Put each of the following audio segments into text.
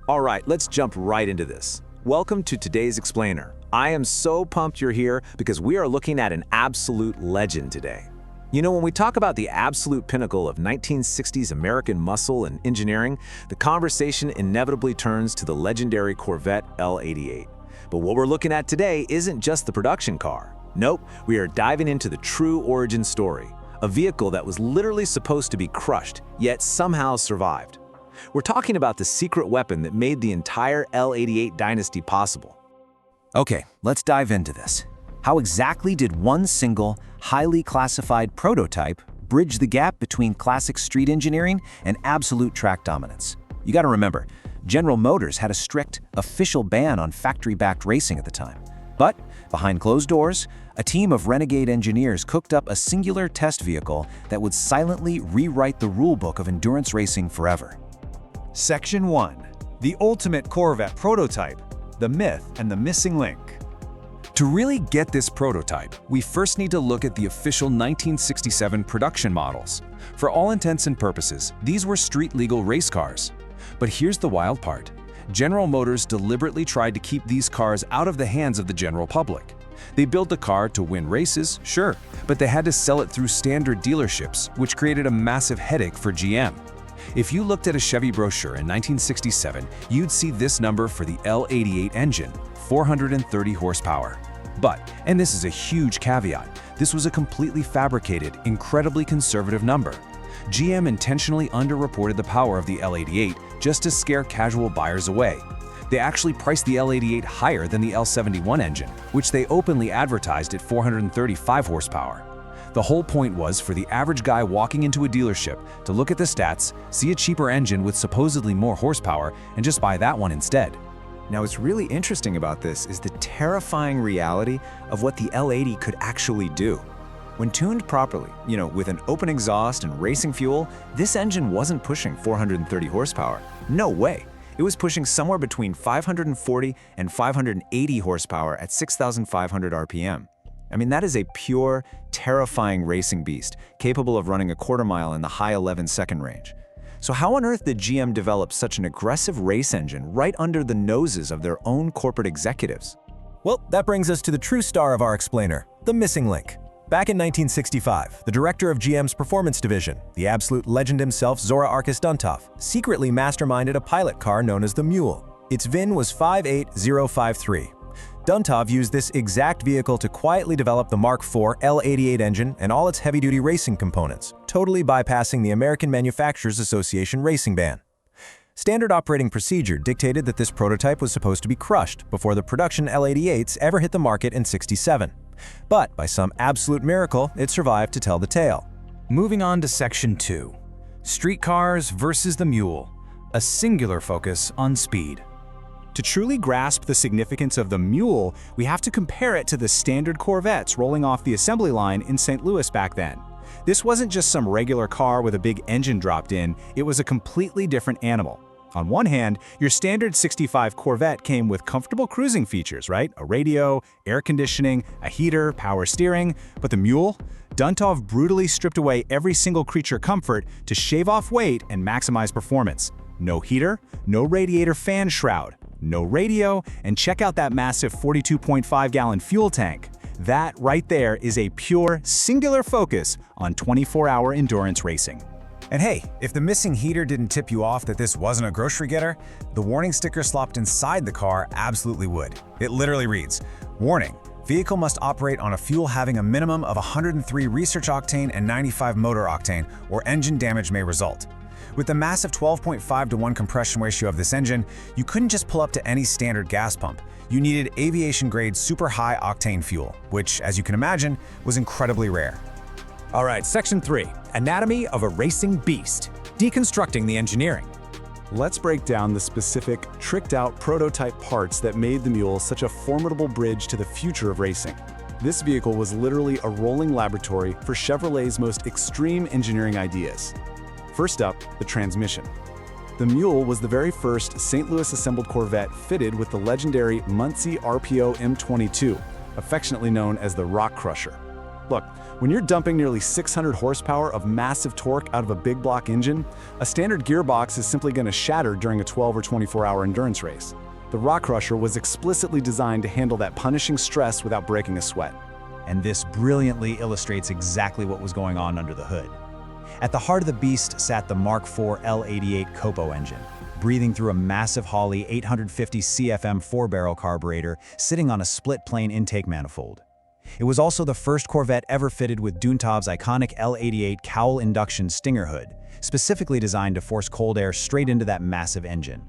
All right, let's jump right into this. Welcome to today's explainer. I am so pumped you're here because we are looking at an absolute legend today. You know, when we talk about the absolute pinnacle of 1960s American muscle and engineering, the conversation inevitably turns to the legendary Corvette L88. But what we're looking at today isn't just the production car. Nope, we are diving into the true origin story, a vehicle that was literally supposed to be crushed, yet somehow survived. We're talking about the secret weapon that made the entire L88 dynasty possible. Okay, let's dive into this. How exactly did one single, highly classified prototype bridge the gap between classic street engineering and absolute track dominance? You gotta remember, General Motors had a strict, official ban on factory-backed racing at the time. But, behind closed doors, a team of renegade engineers cooked up a singular test vehicle that would silently rewrite the rulebook of endurance racing forever. Section 1. The ultimate Corvette prototype, the myth and the missing link. To really get this prototype, we first need to look at the official 1967 production models. For all intents and purposes, these were street-legal race cars. But here's the wild part. General Motors deliberately tried to keep these cars out of the hands of the general public. They built the car to win races, sure, but they had to sell it through standard dealerships, which created a massive headache for GM. If you looked at a Chevy brochure in 1967, you'd see this number for the L88 engine, 430 horsepower. But, and this is a huge caveat, this was a completely fabricated, incredibly conservative number. GM intentionally underreported the power of the L88 just to scare casual buyers away. They actually priced the L88 higher than the L71 engine, which they openly advertised at 435 horsepower. The whole point was for the average guy walking into a dealership to look at the stats, see a cheaper engine with supposedly more horsepower, and just buy that one instead. Now, what's really interesting about this is the terrifying reality of what the L80 could actually do. When tuned properly, with an open exhaust and racing fuel, this engine wasn't pushing 430 horsepower. No way. It was pushing somewhere between 540 and 580 horsepower at 6,500 RPM. I mean, that is a pure, terrifying racing beast, capable of running a quarter mile in the high 11-second range. So how on earth did GM develop such an aggressive race engine right under the noses of their own corporate executives? Well, that brings us to the true star of our explainer, the missing link. Back in 1965, the director of GM's performance division, the absolute legend himself, Zora Arkus-Duntov, secretly masterminded a pilot car known as the Mule. Its VIN was 58053. Duntov used this exact vehicle to quietly develop the Mark IV L88 engine and all its heavy-duty racing components, totally bypassing the American Manufacturers Association racing ban. Standard operating procedure dictated that this prototype was supposed to be crushed before the production L88s ever hit the market in '67. But by some absolute miracle, it survived to tell the tale. Moving on to Section 2. Street cars versus the Mule. A singular focus on speed. To truly grasp the significance of the Mule, we have to compare it to the standard Corvettes rolling off the assembly line in St. Louis back then. This wasn't just some regular car with a big engine dropped in, it was a completely different animal. On one hand, your standard 65 Corvette came with comfortable cruising features, right? A radio, air conditioning, a heater, power steering. But the Mule? Duntov brutally stripped away every single creature comfort to shave off weight and maximize performance. No heater, no radiator fan shroud, no radio, and check out that massive 42.5-gallon fuel tank. That right there is a pure, singular focus on 24-hour endurance racing. And hey, if the missing heater didn't tip you off that this wasn't a grocery getter, the warning sticker slopped inside the car absolutely would. It literally reads, "Warning, vehicle must operate on a fuel having a minimum of 103 research octane and 95 motor octane, or engine damage may result." With the massive 12.5-to-1 compression ratio of this engine, you couldn't just pull up to any standard gas pump. You needed aviation-grade super high octane fuel, which, as you can imagine, was incredibly rare. All right, Section 3. Anatomy of a racing beast. Deconstructing the engineering. Let's break down the specific, tricked-out prototype parts that made the Mule such a formidable bridge to the future of racing. This vehicle was literally a rolling laboratory for Chevrolet's most extreme engineering ideas. First up, the transmission. The Mule was the very first St. Louis assembled Corvette fitted with the legendary Muncie RPO M22, affectionately known as the Rock Crusher. Look, when you're dumping nearly 600 horsepower of massive torque out of a big block engine, a standard gearbox is simply going to shatter during a 12 or 24-hour endurance race. The Rock Crusher was explicitly designed to handle that punishing stress without breaking a sweat. And this brilliantly illustrates exactly what was going on under the hood. At the heart of the beast sat the Mark IV L88 Copo engine, breathing through a massive Holley 850 CFM 4-barrel carburetor sitting on a split-plane intake manifold. It was also the first Corvette ever fitted with Duntov's iconic L88 cowl induction stinger hood, specifically designed to force cold air straight into that massive engine.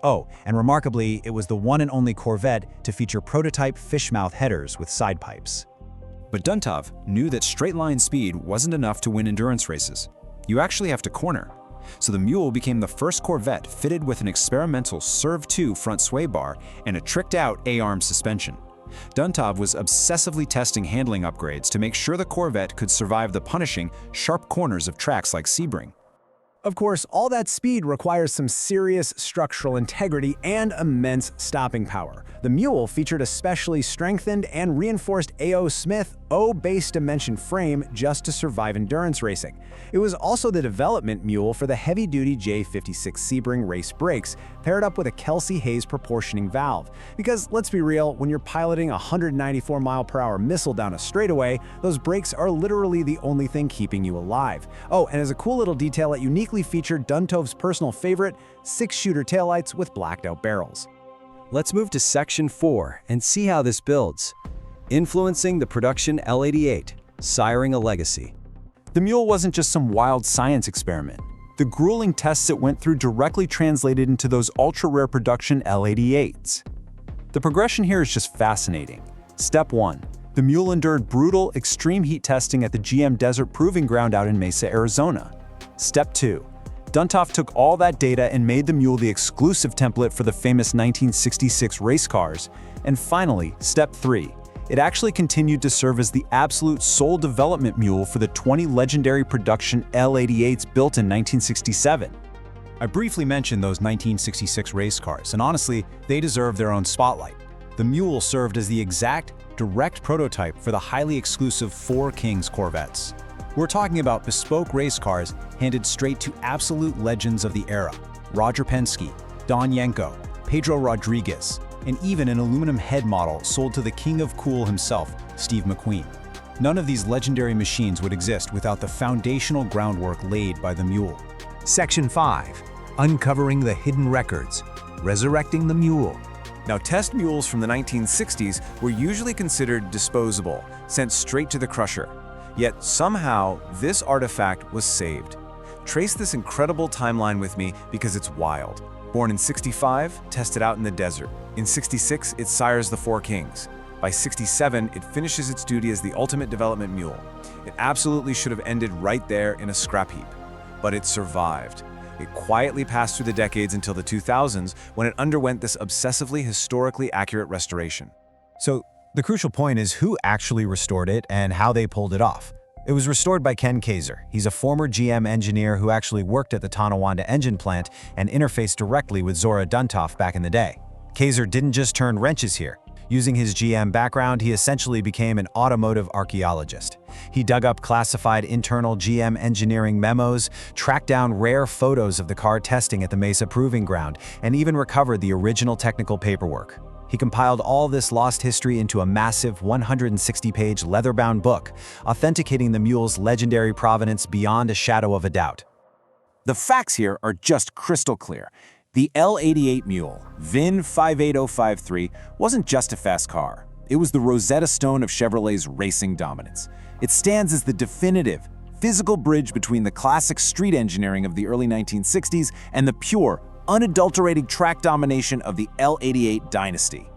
Oh, and remarkably, it was the one and only Corvette to feature prototype fishmouth headers with side pipes. But Duntov knew that straight-line speed wasn't enough to win endurance races. You actually have to corner. So the Mule became the first Corvette fitted with an experimental Serve 2 front sway bar and a tricked-out A-arm suspension. Duntov was obsessively testing handling upgrades to make sure the Corvette could survive the punishing, sharp corners of tracks like Sebring. Of course, all that speed requires some serious structural integrity and immense stopping power. The Mule featured a specially strengthened and reinforced A.O. Smith O-base dimension frame just to survive endurance racing. It was also the development mule for the heavy-duty J56 Sebring race brakes, paired up with a Kelsey Hayes proportioning valve. Because let's be real, when you're piloting a 194-mile-per-hour missile down a straightaway, those brakes are literally the only thing keeping you alive. Oh, and as a cool little detail, it uniquely featured Duntov's personal favorite, 6-shooter taillights with blacked-out barrels. Let's move to Section 4 and see how this builds. Influencing the production L88, siring a legacy. The Mule wasn't just some wild science experiment. The grueling tests it went through directly translated into those ultra-rare production L88s. The progression here is just fascinating. Step 1. The Mule endured brutal, extreme heat testing at the GM Desert Proving Ground out in Mesa, Arizona. Step 2. Duntov took all that data and made the Mule the exclusive template for the famous 1966 race cars. And finally, Step 3. It actually continued to serve as the absolute sole development mule for the 20 legendary production L88s built in 1967. I briefly mentioned those 1966 race cars, and honestly, they deserve their own spotlight. The Mule served as the exact, direct prototype for the highly exclusive Four Kings Corvettes. We're talking about bespoke race cars handed straight to absolute legends of the era: Roger Penske, Don Yanko, Pedro Rodriguez, and even an aluminum head model sold to the king of cool himself, Steve McQueen. None of these legendary machines would exist without the foundational groundwork laid by the Mule. Section 5. Uncovering the hidden records. Resurrecting the Mule. Now, test mules from the 1960s were usually considered disposable, sent straight to the crusher. Yet somehow, this artifact was saved. Trace this incredible timeline with me because it's wild. Born in 65, tested out in the desert. In 66, it sires the Four Kings. By 67, it finishes its duty as the ultimate development mule. It absolutely should have ended right there in a scrap heap. But it survived. It quietly passed through the decades until the 2000s, when it underwent this obsessively historically accurate restoration. So, the crucial point is who actually restored it and how they pulled it off. It was restored by Ken Kaiser. He's a former GM engineer who actually worked at the Tonawanda engine plant and interfaced directly with Zora Arkus-Duntov back in the day. Kaiser didn't just turn wrenches here. Using his GM background, he essentially became an automotive archaeologist. He dug up classified internal GM engineering memos, tracked down rare photos of the car testing at the Mesa Proving Ground, and even recovered the original technical paperwork. He compiled all this lost history into a massive 160-page leather-bound book, authenticating the mule's legendary provenance beyond a shadow of a doubt. The facts here are just crystal clear. The L88 Mule, VIN 58053, wasn't just a fast car. It was the Rosetta Stone of Chevrolet's racing dominance. It stands as the definitive, physical bridge between the classic street engineering of the early 1960s and the pure, unadulterated track domination of the L88 dynasty.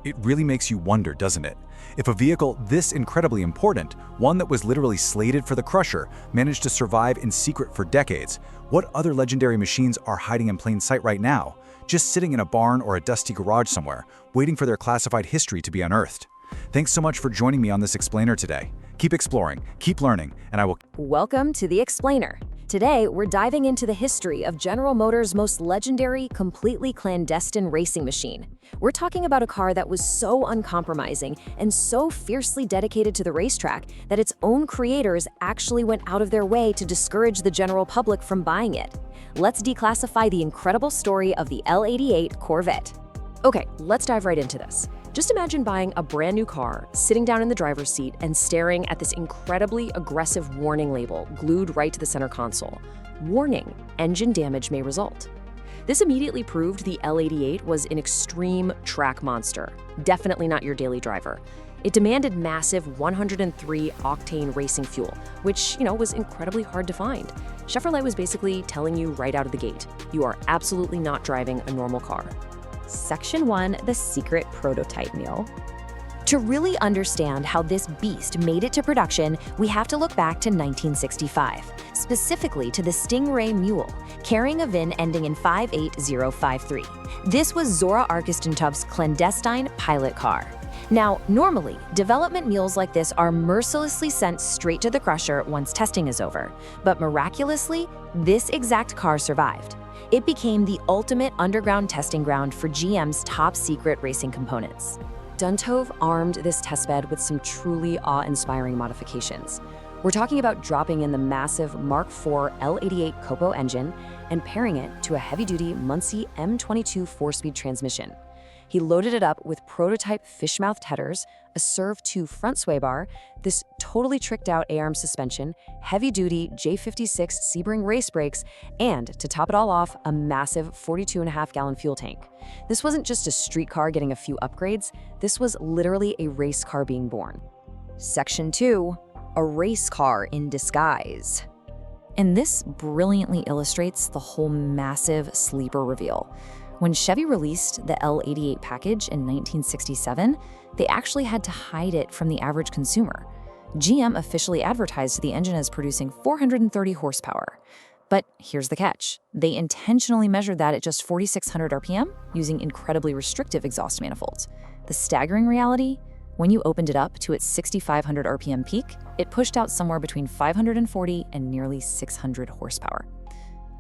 It really makes you wonder, doesn't it? If a vehicle this incredibly important, one that was literally slated for the crusher, managed to survive in secret for decades, what other legendary machines are hiding in plain sight right now, just sitting in a barn or a dusty garage somewhere, waiting for their classified history to be unearthed? Thanks so much for joining me on this explainer today. Keep exploring, keep learning, and I will... Welcome to The Explainer. Today, we're diving into the history of General Motors' most legendary, completely clandestine racing machine. We're talking about a car that was so uncompromising and so fiercely dedicated to the racetrack that its own creators actually went out of their way to discourage the general public from buying it. Let's declassify the incredible story of the L88 Corvette. Okay, let's dive right into this. Just imagine buying a brand new car, sitting down in the driver's seat, and staring at this incredibly aggressive warning label glued right to the center console. Warning: engine damage may result. This immediately proved the L88 was an extreme track monster, definitely not your daily driver. It demanded massive 103-octane racing fuel, which, was incredibly hard to find. Chevrolet was basically telling you right out of the gate, you are absolutely not driving a normal car. Section 1, the secret prototype mule. To really understand how this beast made it to production, we have to look back to 1965, specifically to the Stingray Mule, carrying a VIN ending in 58053. This was Zora Arkus-Duntov's clandestine pilot car. Now, normally, development mules like this are mercilessly sent straight to the crusher once testing is over, but miraculously, this exact car survived. It became the ultimate underground testing ground for GM's top-secret racing components. Duntov armed this testbed with some truly awe-inspiring modifications. We're talking about dropping in the massive Mark IV L88 Copo engine and pairing it to a heavy-duty Muncie M22 4-speed transmission. He loaded it up with prototype fish-mouthed headers, a Serve 2 front sway bar, this totally tricked-out A-arm suspension, heavy-duty J56 Sebring race brakes, and, to top it all off, a massive 42.5-gallon fuel tank. This wasn't just a street car getting a few upgrades, this was literally a race car being born. Section 2, a race car in disguise. And this brilliantly illustrates the whole massive sleeper reveal. When Chevy released the L88 package in 1967, they actually had to hide it from the average consumer. GM officially advertised the engine as producing 430 horsepower. But here's the catch. They intentionally measured that at just 4,600 RPM using incredibly restrictive exhaust manifolds. The staggering reality? When you opened it up to its 6,500 RPM peak, it pushed out somewhere between 540 and nearly 600 horsepower.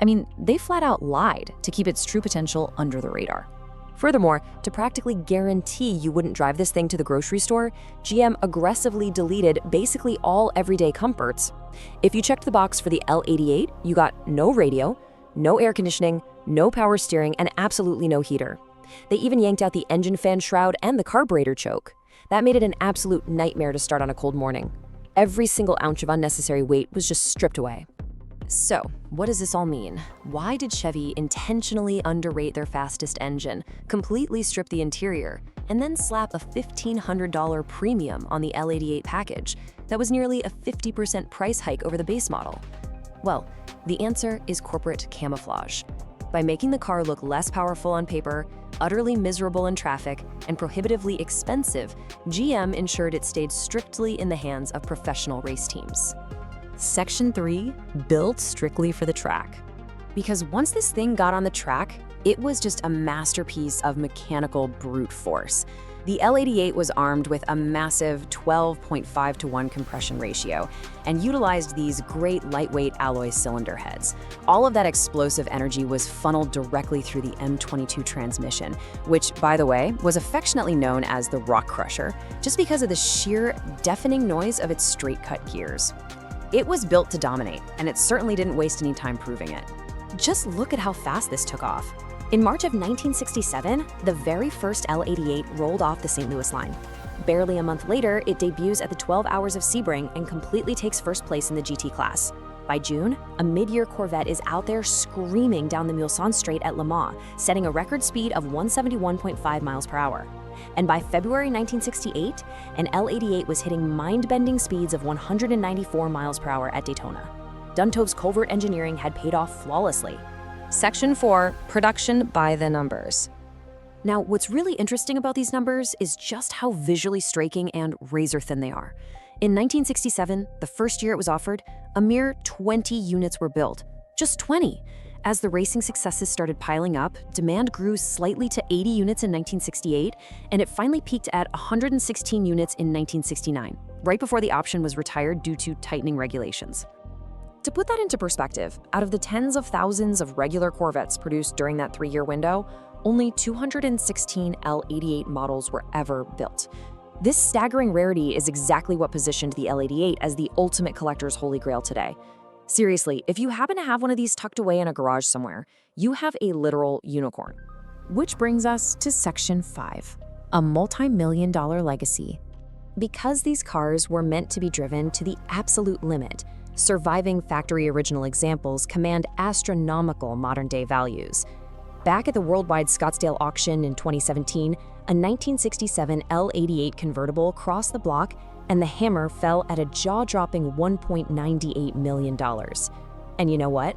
I mean, they flat out lied to keep its true potential under the radar. Furthermore, to practically guarantee you wouldn't drive this thing to the grocery store, GM aggressively deleted basically all everyday comforts. If you checked the box for the L88, you got no radio, no air conditioning, no power steering, and absolutely no heater. They even yanked out the engine fan shroud and the carburetor choke. That made it an absolute nightmare to start on a cold morning. Every single ounce of unnecessary weight was just stripped away. So, what does this all mean? Why did Chevy intentionally underrate their fastest engine, completely strip the interior, and then slap a $1,500 premium on the L88 package that was nearly a 50% price hike over the base model? Well, the answer is corporate camouflage. By making the car look less powerful on paper, utterly miserable in traffic, and prohibitively expensive, GM ensured it stayed strictly in the hands of professional race teams. Section 3, built strictly for the track. Because once this thing got on the track, it was just a masterpiece of mechanical brute force. The L88 was armed with a massive 12.5-to-1 compression ratio and utilized these great lightweight alloy cylinder heads. All of that explosive energy was funneled directly through the M22 transmission, which, by the way, was affectionately known as the Rock Crusher, just because of the sheer, deafening noise of its straight-cut gears. It was built to dominate, and it certainly didn't waste any time proving it. Just look at how fast this took off. In March of 1967, the very first L88 rolled off the St. Louis line. Barely a month later, it debuts at the 12 Hours of Sebring and completely takes first place in the GT class. By June, a mid-year Corvette is out there screaming down the Mulsanne Straight at Le Mans, setting a record speed of 171.5 miles per hour. And by February 1968, an L88 was hitting mind-bending speeds of 194 miles per hour at Daytona. Duntov's covert engineering had paid off flawlessly. Section 4, production by the numbers. Now, what's really interesting about these numbers is just how visually striking and razor-thin they are. In 1967, the first year it was offered, a mere 20 units were built. Just 20! As the racing successes started piling up, demand grew slightly to 80 units in 1968, and it finally peaked at 116 units in 1969, right before the option was retired due to tightening regulations. To put that into perspective, out of the tens of thousands of regular Corvettes produced during that 3-year window, only 216 L88 models were ever built. This staggering rarity is exactly what positioned the L88 as the ultimate collector's holy grail today. Seriously, if you happen to have one of these tucked away in a garage somewhere, you have a literal unicorn. Which brings us to Section 5, a multi-million-dollar legacy. Because these cars were meant to be driven to the absolute limit, surviving factory original examples command astronomical modern-day values. Back at the worldwide Scottsdale auction in 2017, a 1967 L88 convertible crossed the block and the hammer fell at a jaw-dropping $1.98 million. And you know what?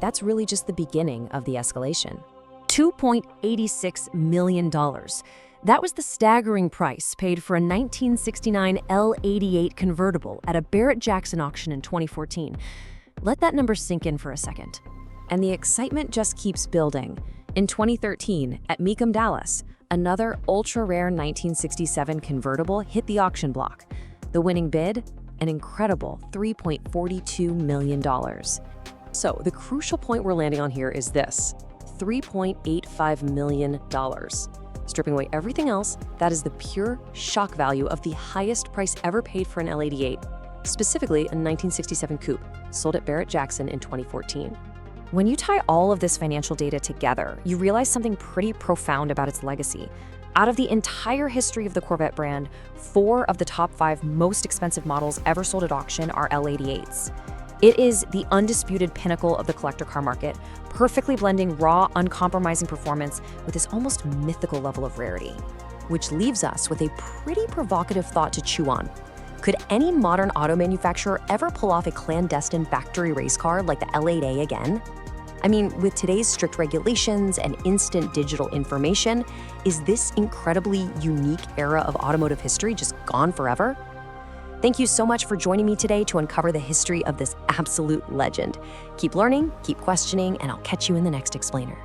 That's really just the beginning of the escalation. $2.86 million. That was the staggering price paid for a 1969 L88 convertible at a Barrett-Jackson auction in 2014. Let that number sink in for a second. And the excitement just keeps building. In 2013, at Mecum, Dallas, another ultra-rare 1967 convertible hit the auction block. The winning bid? An incredible $3.42 million. So the crucial point we're landing on here is this: $3.85 million. Stripping away everything else, that is the pure shock value of the highest price ever paid for an L88, specifically a 1967 coupe, sold at Barrett-Jackson in 2014. When you tie all of this financial data together, you realize something pretty profound about its legacy. Out of the entire history of the Corvette brand, 4 of the top 5 most expensive models ever sold at auction are L88s. It is the undisputed pinnacle of the collector car market, perfectly blending raw, uncompromising performance with this almost mythical level of rarity. Which leaves us with a pretty provocative thought to chew on. Could any modern auto manufacturer ever pull off a clandestine factory race car like the L8A again? I mean, with today's strict regulations and instant digital information, is this incredibly unique era of automotive history just gone forever? Thank you so much for joining me today to uncover the history of this absolute legend. Keep learning, keep questioning, and I'll catch you in the next explainer.